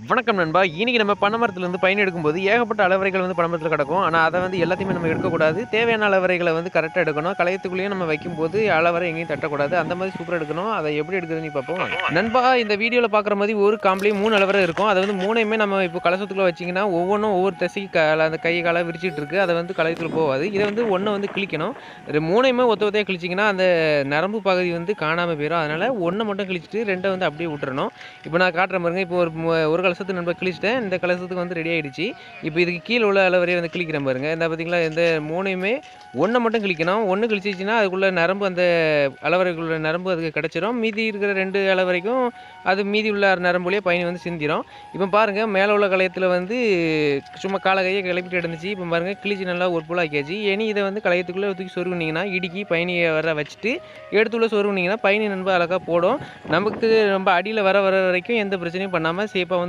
வணக்கம் நண்பா. இன்னைக்கு நம்ம பனை மரத்துலேருந்து பயன் எடுக்கும்போது ஏகப்பட்ட அளவரைகள் வந்து பனை மரத்துல கிடக்கும். ஆனா, அத வந்து எல்லாத்தையுமே நம்ம எடுக்கக்கூடாது. தேவையான அளவரைகள வந்து கரெக்ட்டா எடுக்கணும். களையத்துக்குள்ளேயே நம்ம வைக்கும்போது அளவரை எங்கேயும் தட்டக்கூடாது. அந்த மாதிரி சூப்பரா எடுக்கணும். அத எப்படி எடுக்கிறதுன்னு பார்ப்போம் வாங்க. நண்பா, இந்த வீடியோல பார்க்குற மாதிரி ஒரு காம்புலயும் 3 அளவரை இருக்கும். அத வந்து 3யுமே நம்ம இப்போ கலசத்துக்குள்ள வச்சீங்கன்னா, ஒவ்வொன்னும் ஒவ்வொரு திசைக்கு அந்த கை, கால விரிச்சிட்டு இருக்கு. அத வந்து கலயத்துக்குள்ள போகாது. இத வந்து 1 வந்து கிழிக்கணும். 3யுமே ஒத்த ஒத்தையா கிழிச்சீங்கன்னா, அந்த நரம்பு பகுதி வந்து காணாம போயிரும். அதனால 1 மட்டும் கிழிச்சுட்டு 2 வந்து அப்படியே விட்டுறணும். இப்போ நான் காட்டுறேன் பாருங்க. இப்போ ஒரு கலசத்துக்கு நண்பா கிழிச்சிட்டேன். இந்த கலசத்துக்கு வந்து ரெடி ஆயிடுச்சு. இப்போ இதுக்கு கீழ உள்ள அளவரைய வந்து கிழிக்கிறேன் பாருங்க. இந்த பார்த்தீங்களா, இந்த 3யுமே 1 மட்டும் கிழிக்கணும். 1 கிழிச்சிச்சுன்னா, அதுக்குள்ள நரம்பு அந்த அளவரைக்குள்ள நரம்பு அதுக்கு கிடைச்சிரும். மீதி இருக்கிற 2 அளவரைக்கும் அது மீதி உள்ள நரம்பு வழியா பயணி வந்து சிந்திரும். இப்போ பாருங்க, மேல உள்ள கலயத்துல வந்து சும்மா கால கைய கிளப்பிட்டு இருந்துச்சு. இப்போ பாருங்க கிழிச்சு நல்லா ஒரு போல ஆக்கியாச்சு. இனி இத வந்து கலயத்துக்குள்ள தூக்கி சொருகுனீங்கன்னா, இடுக்கி பயணிய வர வச்சுட்டு எடுத்து உள்ள சொருகுனீங்கன்னா, பயணி நண்பா அழகா போடும். நமக்கு ரொம்ப அடியில வர வரைக்கும் எந்த பிரச்சனையும் பண்ணாம சேஃபா வந்து